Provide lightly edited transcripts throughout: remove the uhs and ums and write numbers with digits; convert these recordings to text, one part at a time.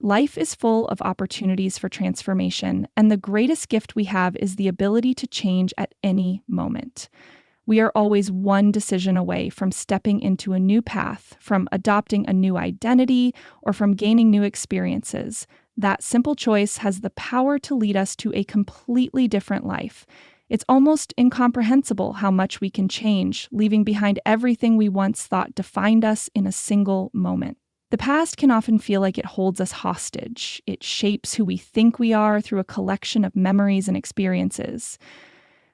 Life is full of opportunities for transformation, and the greatest gift we have is the ability to change at any moment. We are always one decision away from stepping into a new path, from adopting a new identity, or from gaining new experiences. That simple choice has the power to lead us to a completely different life. It's almost incomprehensible how much we can change, leaving behind everything we once thought defined us in a single moment. The past can often feel like it holds us hostage. It shapes who we think we are through a collection of memories and experiences.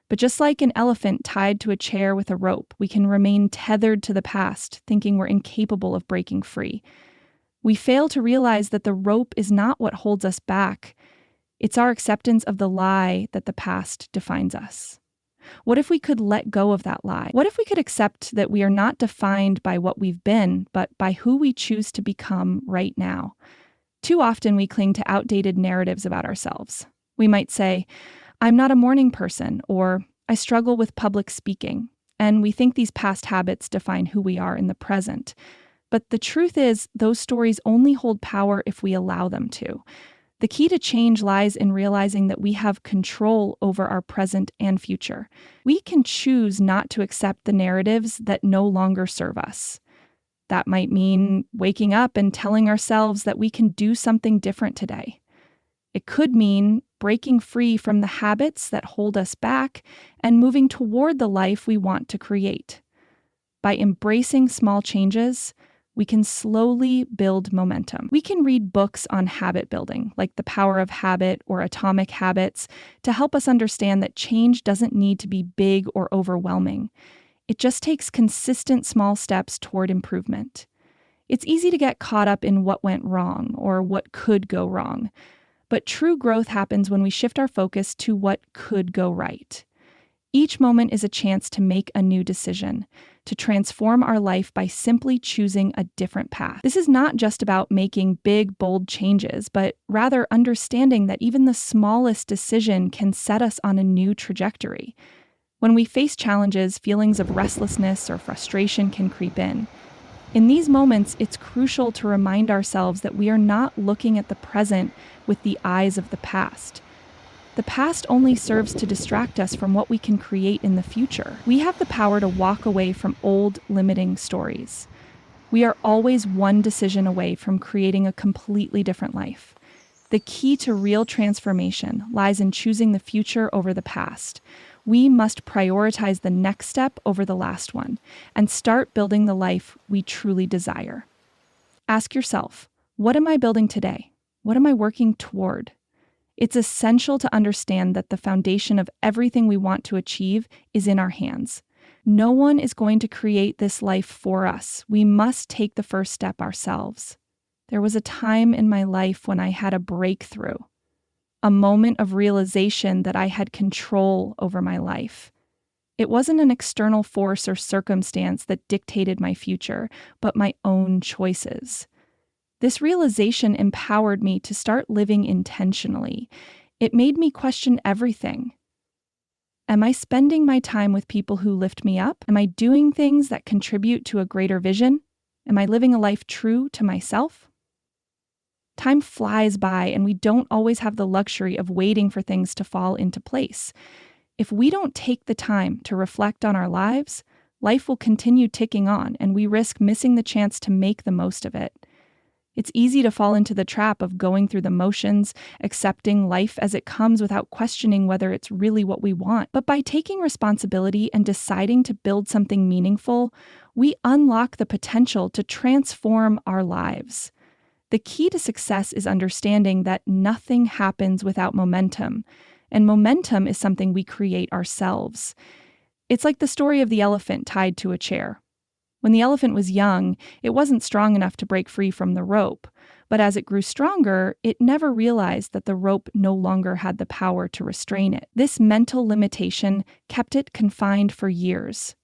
But just like an elephant tied to a chair with a rope, we can remain tethered to the past, thinking we're incapable of breaking free. We fail to realize that the rope is not what holds us back. It's our acceptance of the lie that the past defines us. What if we could let go of that lie? What if we could accept that we are not defined by what we've been, but by who we choose to become right now? Too often we cling to outdated narratives about ourselves. We might say, "I'm not a morning person," or "I struggle with public speaking." And we think these past habits define who we are in the present. But the truth is, those stories only hold power if we allow them to. The key to change lies in realizing that we have control over our present and future. We can choose not to accept the narratives that no longer serve us. That might mean waking up and telling ourselves that we can do something different today. It could mean breaking free from the habits that hold us back and moving toward the life we want to create. By embracing small changes, we can slowly build momentum. We can read books on habit building, like The Power of Habit or Atomic Habits, to help us understand that change doesn't need to be big or overwhelming. It just takes consistent small steps toward improvement. It's easy to get caught up in what went wrong or what could go wrong, but true growth happens when we shift our focus to what could go right. Each moment is a chance to make a new decision, to transform our life by simply choosing a different path. This is not just about making big, bold changes, but rather understanding that even the smallest decision can set us on a new trajectory. When we face challenges, feelings of restlessness or frustration can creep in. In these moments, it's crucial to remind ourselves that we are not looking at the present with the eyes of the past. The past only serves to distract us from what we can create in the future. We have the power to walk away from old, limiting stories. We are always one decision away from creating a completely different life. The key to real transformation lies in choosing the future over the past. We must prioritize the next step over the last one and start building the life we truly desire. Ask yourself, what am I building today? What am I working toward? It's essential to understand that the foundation of everything we want to achieve is in our hands. No one is going to create this life for us. We must take the first step ourselves. There was a time in my life when I had a breakthrough, a moment of realization that I had control over my life. It wasn't an external force or circumstance that dictated my future, but my own choices. This realization empowered me to start living intentionally. It made me question everything. Am I spending my time with people who lift me up? Am I doing things that contribute to a greater vision? Am I living a life true to myself? Time flies by, and we don't always have the luxury of waiting for things to fall into place. If we don't take the time to reflect on our lives, life will continue ticking on, and we risk missing the chance to make the most of it. It's easy to fall into the trap of going through the motions, accepting life as it comes without questioning whether it's really what we want. But by taking responsibility and deciding to build something meaningful, we unlock the potential to transform our lives. The key to success is understanding that nothing happens without momentum, and momentum is something we create ourselves. It's like the story of the elephant tied to a chair. When the elephant was young, it wasn't strong enough to break free from the rope, but as it grew stronger, it never realized that the rope no longer had the power to restrain it. This mental limitation kept it confined for years.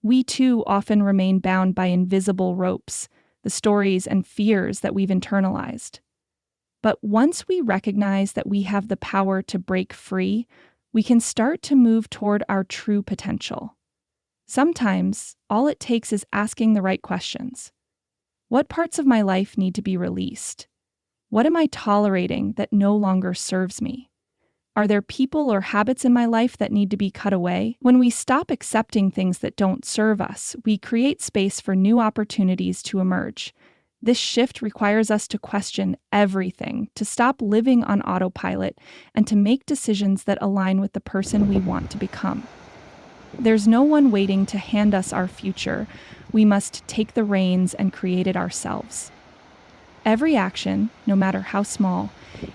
We too often remain bound by invisible ropes, the stories and fears that we've internalized. But once we recognize that we have the power to break free, we can start to move toward our true potential. Sometimes, all it takes is asking the right questions. What parts of my life need to be released? What am I tolerating that no longer serves me? Are there people or habits in my life that need to be cut away? When we stop accepting things that don't serve us, we create space for new opportunities to emerge. This shift requires us to question everything, to stop living on autopilot, and to make decisions that align with the person we want to become. There's no one waiting to hand us our future. We must take the reins and create it ourselves. Every action, no matter how small,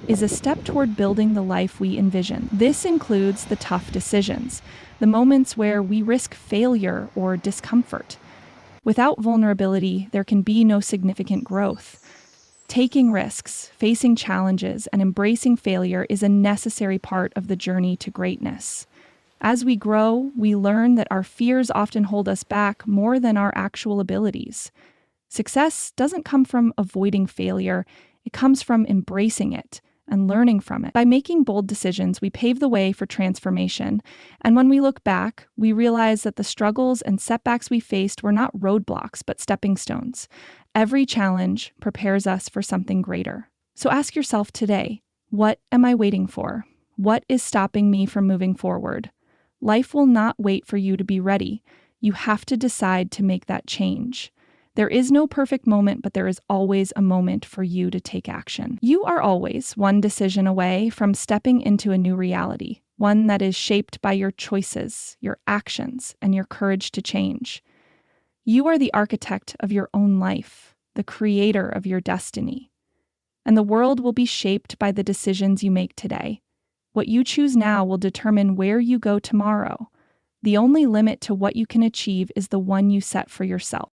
is a step toward building the life we envision. This includes the tough decisions, the moments where we risk failure or discomfort. Without vulnerability, there can be no significant growth. Taking risks, facing challenges, and embracing failure is a necessary part of the journey to greatness. As we grow, we learn that our fears often hold us back more than our actual abilities. Success doesn't come from avoiding failure, it comes from embracing it and learning from it. By making bold decisions, we pave the way for transformation. And when we look back, we realize that the struggles and setbacks we faced were not roadblocks, but stepping stones. Every challenge prepares us for something greater. So ask yourself today, what am I waiting for? What is stopping me from moving forward? Life will not wait for you to be ready. You have to decide to make that change. There is no perfect moment, but there is always a moment for you to take action. You are always one decision away from stepping into a new reality, one that is shaped by your choices, your actions, and your courage to change. You are the architect of your own life, the creator of your destiny. And the world will be shaped by the decisions you make today. What you choose now will determine where you go tomorrow. The only limit to what you can achieve is the one you set for yourself.